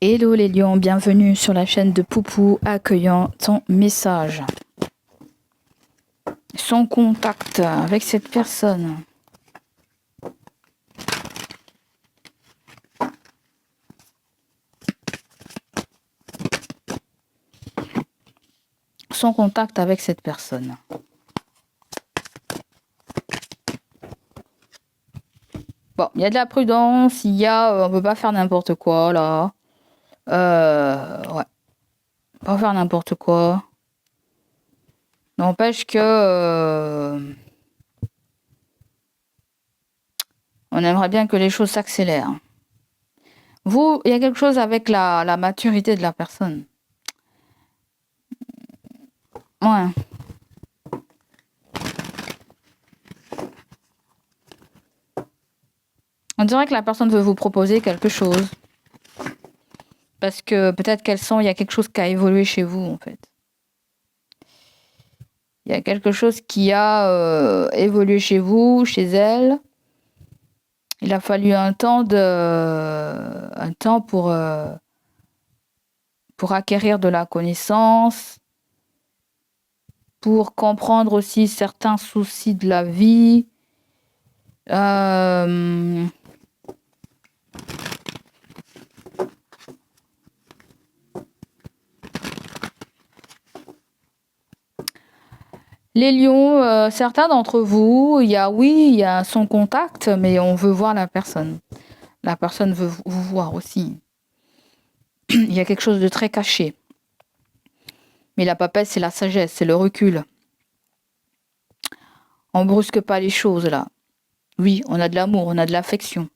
Hello les lions, bienvenue sur la chaîne de Poupou accueillant ton message. Son contact avec cette personne. Son contact avec cette personne. Bon, il y a de la prudence, il y a... on peut pas faire n'importe quoi là. Ouais. Pas faire n'importe quoi. N'empêche que... on aimerait bien que les choses s'accélèrent. Vous, il y a quelque chose avec la maturité de la personne. Ouais. On dirait que la personne veut vous proposer quelque chose. Parce que peut-être qu'elle sent il y a quelque chose qui a évolué chez vous, en fait. Il y a quelque chose qui a évolué chez vous, chez elle. Il a fallu un temps pour acquérir de la connaissance, pour comprendre aussi certains soucis de la vie. Les lions, certains d'entre vous, il y a son contact, mais on veut voir la personne. La personne veut vous voir aussi. Il y a quelque chose de très caché. Mais la papesse, c'est la sagesse, c'est le recul. On brusque pas les choses là. Oui, on a de l'amour, on a de l'affection.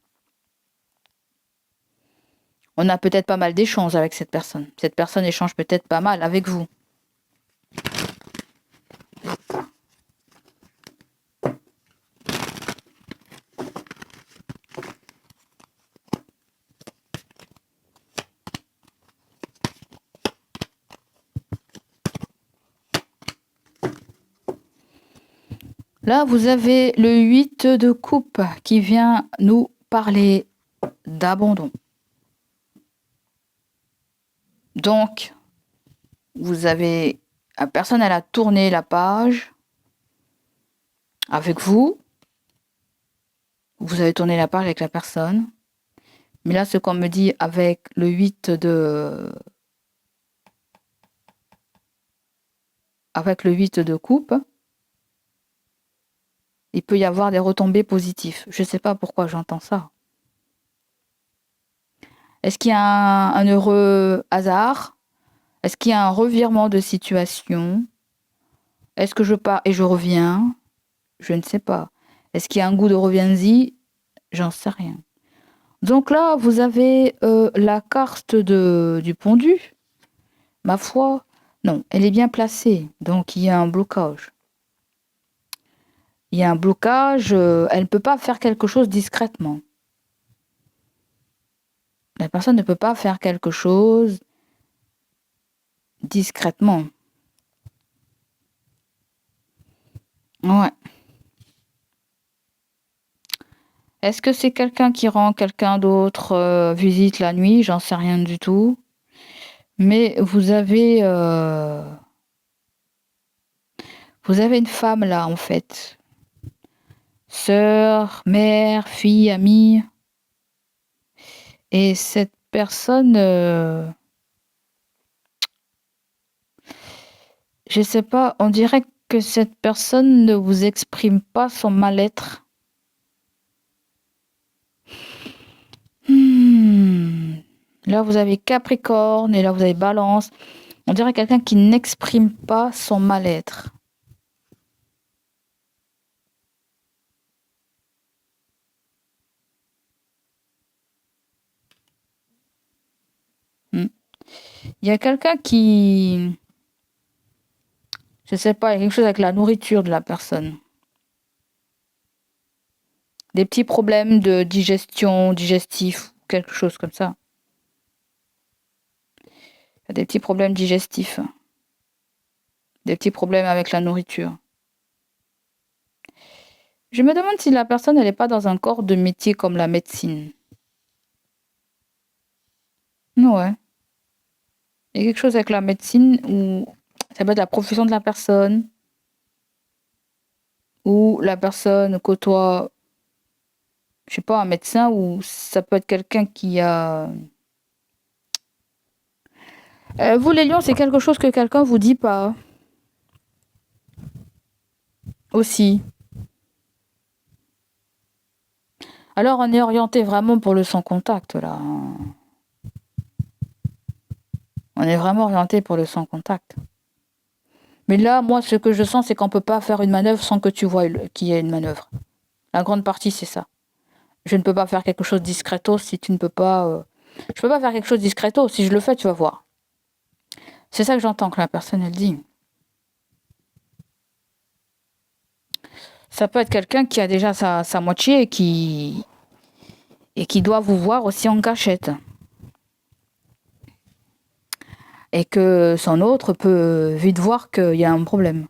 On a peut-être pas mal d'échanges avec cette personne. Cette personne échange peut-être pas mal avec vous. Là, vous avez le 8 de coupe qui vient nous parler d'abandon. Donc, vous avez... La personne, elle a tourné la page avec vous. Vous avez tourné la page avec la personne. Mais là, ce qu'on me dit avec le 8 de... Avec le 8 de coupe, il peut y avoir des retombées positives. Je ne sais pas pourquoi j'entends ça. Est-ce qu'il y a un heureux hasard? Est-ce qu'il y a un revirement de situation? Est-ce que je pars et je reviens? Je ne sais pas. Est-ce qu'il y a un goût de reviens-y? J'en sais rien. Donc là, vous avez la carte du pendu. Ma foi, non, elle est bien placée. Donc il y a un blocage. Il y a un blocage, elle ne peut pas faire quelque chose discrètement. La personne ne peut pas faire quelque chose discrètement. Ouais. Est-ce que c'est quelqu'un qui rend quelqu'un d'autre visite la nuit? J'en sais rien du tout. Mais vous avez une femme là, en fait. Sœur, mère, fille, amie. Et cette personne, je sais pas, on dirait que cette personne ne vous exprime pas son mal-être. Là, vous avez Capricorne et là, vous avez Balance. On dirait quelqu'un qui n'exprime pas son mal-être. Il y a quelqu'un qui... Je sais pas, il y a quelque chose avec la nourriture de la personne. Des petits problèmes de digestion, digestif, quelque chose comme ça. Il y a des petits problèmes digestifs. Des petits problèmes avec la nourriture. Je me demande si la personne, elle n'est pas dans un corps de métier comme la médecine. Ouais. Il y a quelque chose avec la médecine où ça peut être la profession de la personne, ou la personne côtoie, je sais pas, un médecin, ou ça peut être quelqu'un qui a... vous, les lions, c'est quelque chose que quelqu'un vous dit pas. Aussi. Alors, on est orienté vraiment pour le sans contact, là. On est vraiment orienté pour le sans contact. Mais là, moi, ce que je sens, c'est qu'on peut pas faire une manœuvre sans que tu vois qu'il y ait une manœuvre. La grande partie, c'est ça. Je ne peux pas faire quelque chose discretos si tu ne peux pas... Je peux pas faire quelque chose discretos. Si je le fais, tu vas voir. C'est ça que j'entends que la personne, elle dit. Ça peut être quelqu'un qui a déjà sa moitié et qui doit vous voir aussi en cachette. Et que son autre peut vite voir qu'il y a un problème.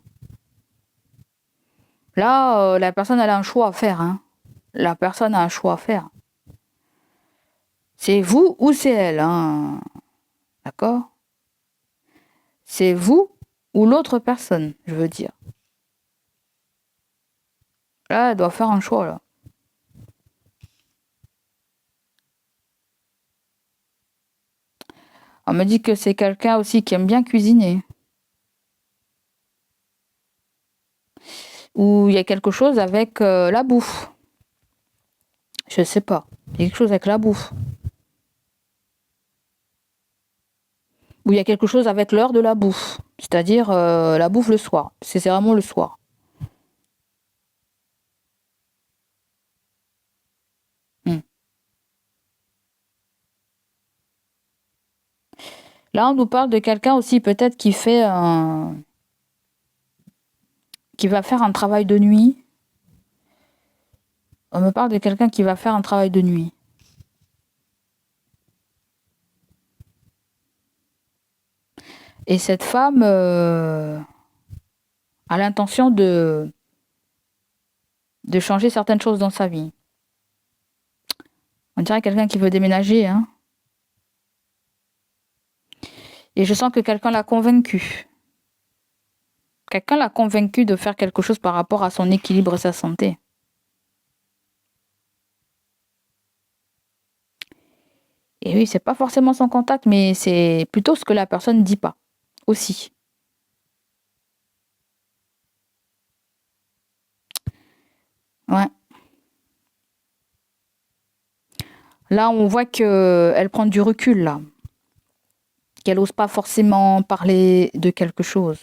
Là, la personne, elle a un choix à faire. Hein. La personne a un choix à faire. C'est vous ou c'est elle. Hein. D'accord ? C'est vous ou l'autre personne, je veux dire. Là, elle doit faire un choix, là. On me dit que c'est quelqu'un aussi qui aime bien cuisiner. Ou il y a quelque chose avec la bouffe. Je sais pas. Il y a quelque chose avec la bouffe. Ou il y a quelque chose avec l'heure de la bouffe. C'est-à-dire la bouffe le soir. C'est vraiment le soir. Là, on nous parle de quelqu'un aussi peut-être qui va faire un travail de nuit. On me parle de quelqu'un qui va faire un travail de nuit. Et cette femme a l'intention de changer certaines choses dans sa vie. On dirait quelqu'un qui veut déménager, hein. Et je sens que quelqu'un l'a convaincu. Quelqu'un l'a convaincu de faire quelque chose par rapport à son équilibre et sa santé. Et oui, c'est pas forcément son contact, mais c'est plutôt ce que la personne ne dit pas. Aussi. Ouais. Là, on voit qu'elle prend du recul, là. Qu'elle n'ose pas forcément parler de quelque chose.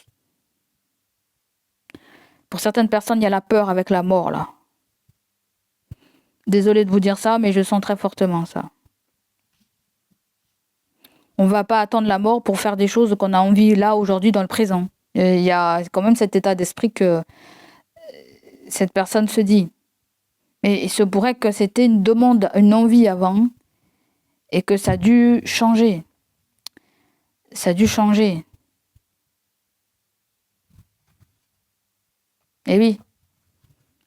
Pour certaines personnes, il y a la peur avec la mort, là. Désolée de vous dire ça, mais je sens très fortement ça. On ne va pas attendre la mort pour faire des choses qu'on a envie là, aujourd'hui, dans le présent. Il y a quand même cet état d'esprit que cette personne se dit. Mais il se pourrait que c'était une demande, une envie avant, et que ça a dû changer. Ça a dû changer. Et oui.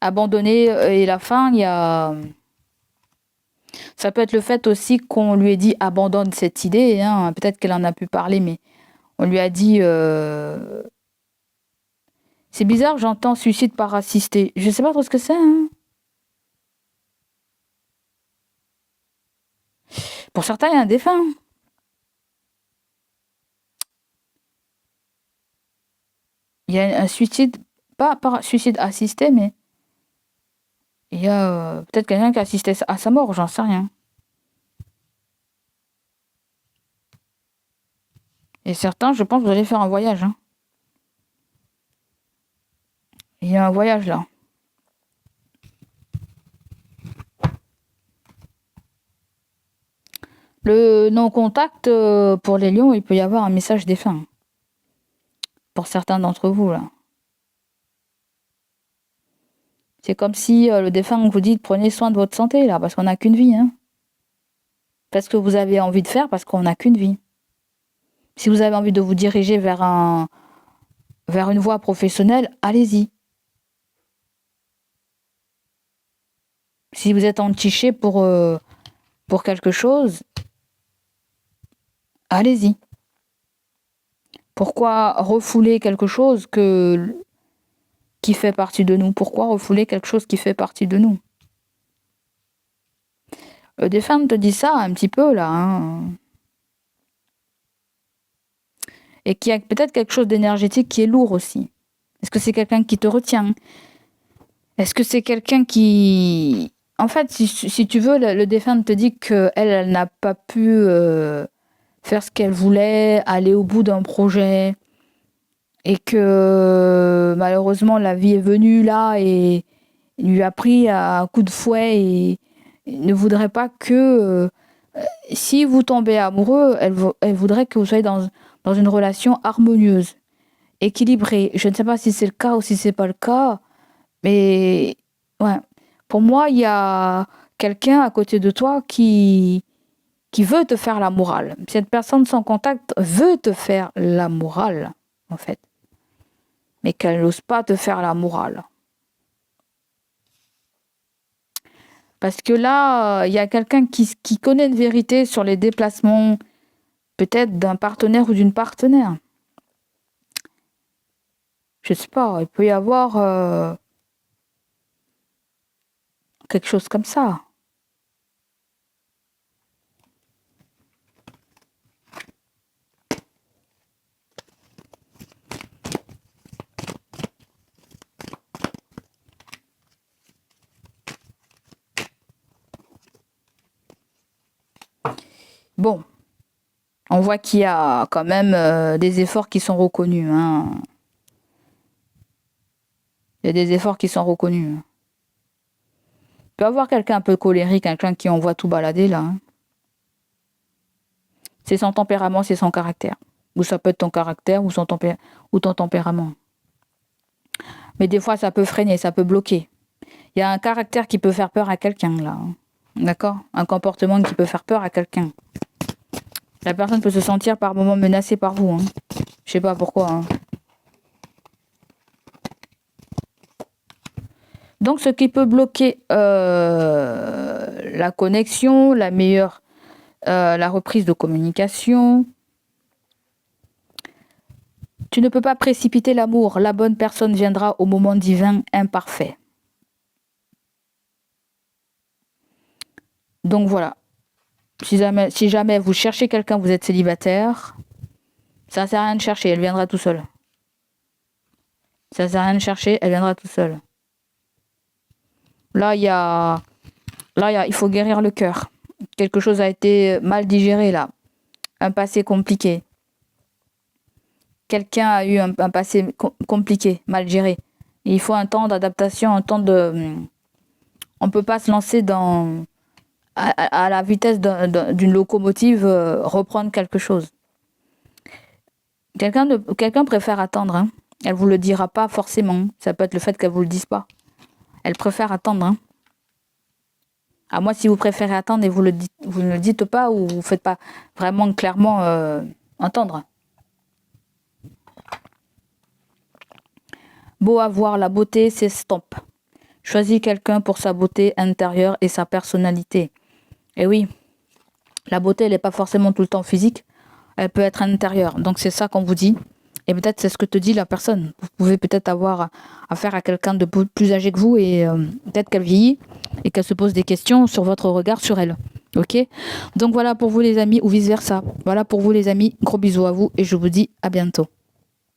Abandonner et la fin, il y a... Ça peut être le fait aussi qu'on lui ait dit abandonne cette idée. Hein. Peut-être qu'elle en a pu parler, mais on lui a dit... C'est bizarre, j'entends suicide par assisté. Je sais pas trop ce que c'est. Hein. Pour certains, il y a un défunt. Il y a un suicide, pas par suicide assisté, mais il y a peut-être quelqu'un qui a assisté à sa mort, j'en sais rien. Et certains, je pense, vous allez faire un voyage. Hein. Il y a un voyage là. Le non-contact, pour les lions, il peut y avoir un message défunt. Pour certains d'entre vous, là. C'est comme si le défunt vous dit prenez soin de votre santé, là, parce qu'on n'a qu'une vie. Hein. Faites ce que vous avez envie de faire, parce qu'on n'a qu'une vie. Si vous avez envie de vous diriger vers une voie professionnelle, allez-y. Si vous êtes entiché pour quelque chose, allez-y. Pourquoi refouler quelque chose qui fait partie de nous? Pourquoi refouler quelque chose qui fait partie de nous? Le défunt te dit ça un petit peu là, hein. Et qu'il y a peut-être quelque chose d'énergétique qui est lourd aussi. Est-ce que c'est quelqu'un qui te retient? Est-ce que c'est quelqu'un qui... En fait, si tu veux, le défunt te dit qu'elle n'a pas pu faire ce qu'elle voulait, aller au bout d'un projet, et que malheureusement la vie est venue là et lui a pris à un coup de fouet et ne voudrait pas que... si vous tombez amoureux, elle voudrait que vous soyez dans une relation harmonieuse, équilibrée. Je ne sais pas si c'est le cas ou si c'est pas le cas, mais ouais. Pour moi, il y a quelqu'un à côté de toi qui veut te faire la morale. Cette personne sans contact veut te faire la morale, en fait. Mais qu'elle n'ose pas te faire la morale. Parce que là, il y a quelqu'un qui connaît une vérité sur les déplacements, peut-être d'un partenaire ou d'une partenaire. Je sais pas, il peut y avoir quelque chose comme ça. Bon, on voit qu'il y a quand même des efforts qui sont reconnus, hein. Il y a des efforts qui sont reconnus. Il peut y avoir quelqu'un un peu colérique, quelqu'un qui envoie tout balader là, hein. C'est son tempérament, c'est son caractère. Ou ça peut être ton caractère ou ton tempérament. Mais des fois, ça peut freiner, ça peut bloquer. Il y a un caractère qui peut faire peur à quelqu'un là, hein. D'accord? Un comportement qui peut faire peur à quelqu'un. La personne peut se sentir par moments menacée par vous, hein. Je sais pas pourquoi, hein. Donc, ce qui peut bloquer la connexion, la reprise de communication. Tu ne peux pas précipiter l'amour. La bonne personne viendra au moment divin imparfait. Donc voilà. Si jamais vous cherchez quelqu'un, vous êtes célibataire, ça ne sert à rien de chercher, elle viendra tout seule. Ça ne sert à rien de chercher, elle viendra tout seule. Là, il faut guérir le cœur. Quelque chose a été mal digéré là. Un passé compliqué. Quelqu'un a eu un passé compliqué, mal géré. Il faut un temps d'adaptation, un temps de... On ne peut pas se lancer à la vitesse d'une locomotive, reprendre quelque chose. Quelqu'un préfère attendre, hein. Elle vous le dira pas forcément. Ça peut être le fait qu'elle vous le dise pas. Elle préfère attendre, hein. À moi, si vous préférez attendre et vous ne le dites pas ou vous faites pas vraiment clairement entendre. Beau à voir, la beauté s'estompe. Choisis quelqu'un pour sa beauté intérieure et sa personnalité. Et oui, la beauté, elle n'est pas forcément tout le temps physique. Elle peut être intérieure. Donc c'est ça qu'on vous dit. Et peut-être c'est ce que te dit la personne. Vous pouvez peut-être avoir affaire à quelqu'un de plus âgé que vous et peut-être qu'elle vieillit et qu'elle se pose des questions sur votre regard sur elle. Ok? Donc voilà pour vous les amis ou vice versa. Voilà pour vous les amis. Gros bisous à vous et je vous dis à bientôt.